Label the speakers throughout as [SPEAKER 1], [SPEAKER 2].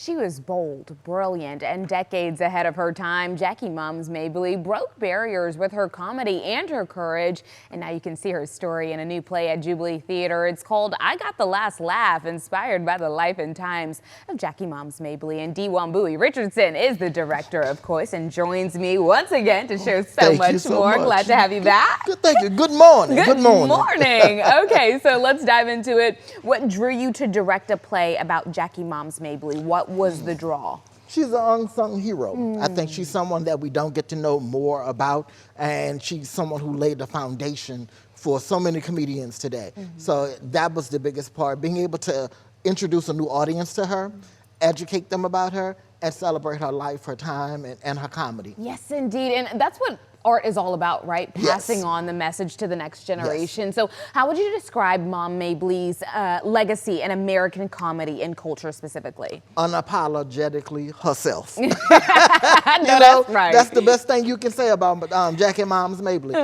[SPEAKER 1] She was bold, brilliant, and decades ahead of her time. Jackie Mums Mabley broke barriers with her comedy and her courage, and now you can see her story in a new play at Jubilee Theatre. It's called I Got the Last Laugh, inspired by the life and times of Jackie Mums Mabley. And D. Wambui Richardson is the director, of course, and joins me once again to share so much more. Glad to have you back.
[SPEAKER 2] Good, thank you. Good morning.
[SPEAKER 1] Good morning. Okay, so let's dive into it. What drew you to direct a play about Jackie Mums Mabley? What was the draw?
[SPEAKER 2] She's an unsung hero. I think she's someone that we don't get to know more about, and she's someone who laid the foundation for so many comedians today. So that was the biggest part, being able to introduce a new audience to her, educate them about her, and celebrate her life, her time, and her comedy.
[SPEAKER 1] Yes, indeed. And that's what art is all about, right? Passing on the message to the next generation.
[SPEAKER 2] Yes.
[SPEAKER 1] So how would you describe Mom Mabley's legacy in American comedy and culture specifically?
[SPEAKER 2] Unapologetically herself.
[SPEAKER 1] That's right.
[SPEAKER 2] That's the best thing you can say about Jackie Mums Mabley.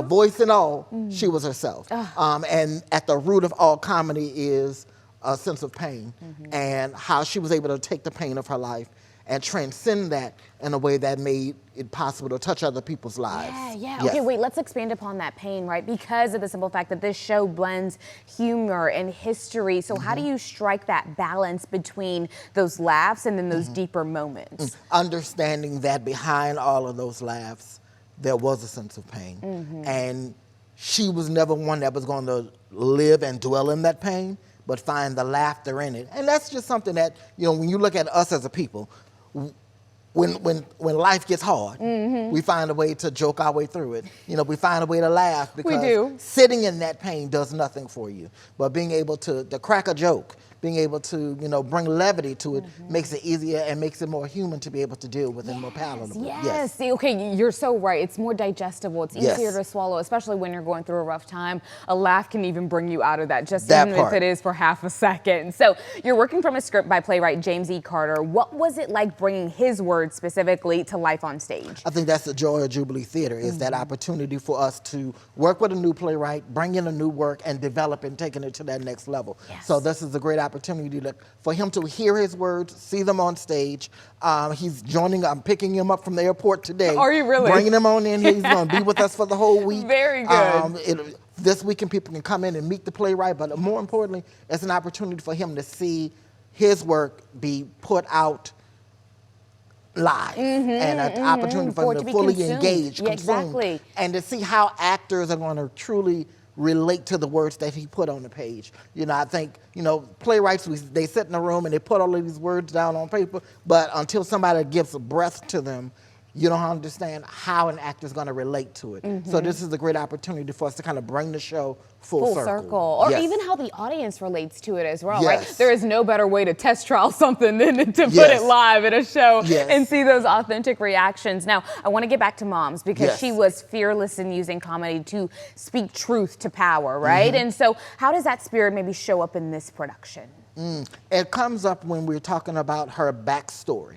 [SPEAKER 2] Voice and all, she was herself. And at the root of all comedy is a sense of pain, and how she was able to take the pain of her life and transcend that in a way that made it possible to touch other people's lives.
[SPEAKER 1] Yeah.
[SPEAKER 2] Yes.
[SPEAKER 1] Okay, wait, let's expand upon that pain, right? Because of the simple fact that this show blends humor and history. So how do you strike that balance between those laughs and then those deeper moments?
[SPEAKER 2] Understanding that behind all of those laughs, there was a sense of pain. And she was never one that was going to live and dwell in that pain, but find the laughter in it. And that's just something that, you know, when you look at us as a people, when life gets hard, we find a way to joke our way through it. You know, we find a way to laugh, because sitting in that pain does nothing for you. But being able to crack a joke, being able to, you know, bring levity to it makes it easier and makes it more human to be able to deal with and more palatable.
[SPEAKER 1] Yes. See, okay, you're so right. It's more digestible. It's easier to swallow, especially when you're going through a rough time. A laugh can even bring you out of that, just even if it is for half a second. So you're working from a script by playwright James E. Carter. What was it like bringing his words specifically to life on stage?
[SPEAKER 2] I think that's the joy of Jubilee Theatre, is that opportunity for us to work with a new playwright, bring in a new work, and develop and taking it to that next level. So this is a great opportunity for him to hear his words, see them on stage. He's joining, I'm picking him up from the airport today.
[SPEAKER 1] Are you really?
[SPEAKER 2] Bringing him on in. He's going to be with us for the whole week.
[SPEAKER 1] Very good.
[SPEAKER 2] This weekend people can come in and meet the playwright, but more importantly, it's an opportunity for him to see his work be put out live, and an opportunity for him to fully engage, consume, and to see how actors are going to truly relate to the words that he put on the page. You know, I think, you know, playwrights, they sit in a room and they put all of these words down on paper, but until somebody gives a breath to them, you don't understand how an actor is going to relate to it. So this is a great opportunity for us to kind of bring the show full circle.
[SPEAKER 1] Or even how the audience relates to it as well, right? There is no better way to test trial something than to put it live at a show and see those authentic reactions. Now, I want to get back to Moms, because she was fearless in using comedy to speak truth to power, right? And so how does that spirit maybe show up in this production?
[SPEAKER 2] It comes up when we're talking about her backstory.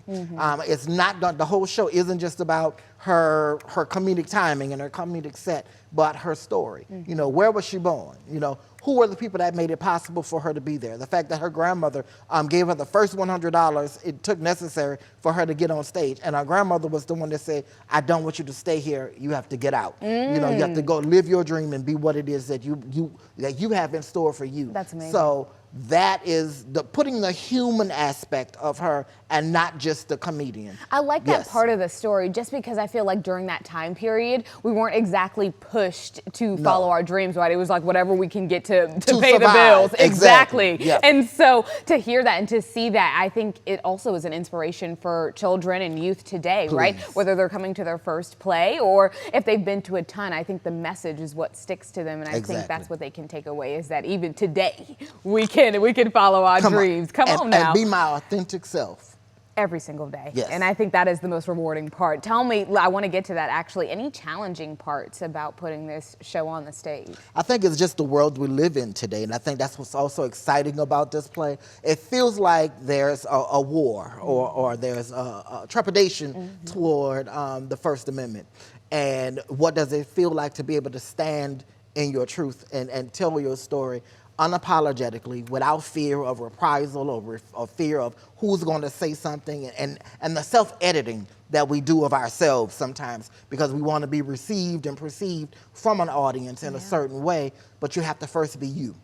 [SPEAKER 2] It's not, the whole show isn't just about her comedic timing and her comedic set, but her story. You know, where was she born? You know, who were the people that made it possible for her to be there? The fact that her grandmother gave her the first $100 it took necessary for her to get on stage. And her grandmother was the one that said, I don't want you to stay here, you have to get out. You know, you have to go live your dream and be what it is that you have in store for you.
[SPEAKER 1] That's amazing.
[SPEAKER 2] So that is putting the human aspect of her and not just the comedian.
[SPEAKER 1] I like that part of the story, just because I feel like during that time period, we weren't exactly pushed to follow our dreams, right? It was like whatever we can get to pay the bills. Exactly. And so to hear that and to see that, I think it also is an inspiration for children and youth today, right? Whether they're coming to their first play or if they've been to a ton, I think the message is what sticks to them. And I think that's what they can take away, is that even today, we can follow our dreams. Come on now.
[SPEAKER 2] And be my authentic self.
[SPEAKER 1] Every single day. And I think that is the most rewarding part. Tell me, I want to get to that actually, any challenging parts about putting this show on the stage?
[SPEAKER 2] I think it's just the world we live in today, and I think that's what's also exciting about this play. It feels like there's a war or there's a trepidation toward the First Amendment. And what does it feel like to be able to stand in your truth and tell your story unapologetically, without fear of reprisal or fear of who's going to say something, and the self-editing that we do of ourselves sometimes because we want to be received and perceived from an audience in a certain way, but you have to first be you.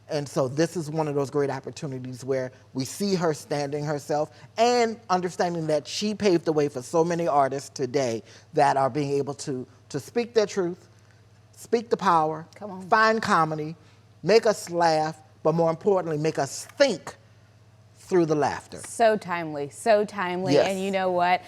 [SPEAKER 2] And so this is one of those great opportunities where we see her standing herself and understanding that she paved the way for so many artists today that are being able to speak their truth, speak the power, find comedy, make us laugh, but more importantly, make us think through the laughter.
[SPEAKER 1] So timely, so timely.
[SPEAKER 2] Yes.
[SPEAKER 1] And you know what?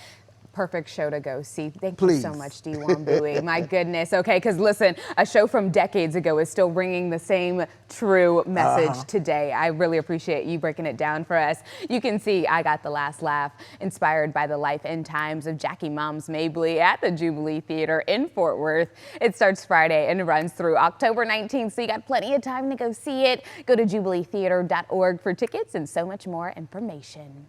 [SPEAKER 1] Perfect show to go see. Thank you so much, D. Wambui. My goodness. Okay, because listen, a show from decades ago is still ringing the same true message today. I really appreciate you breaking it down for us. You can see I Got the Last Laugh, inspired by the life and times of Jackie Moms Mabley at the Jubilee Theatre in Fort Worth. It starts Friday and runs through October 19th, so you got plenty of time to go see it. Go to jubileetheatre.org for tickets and so much more information.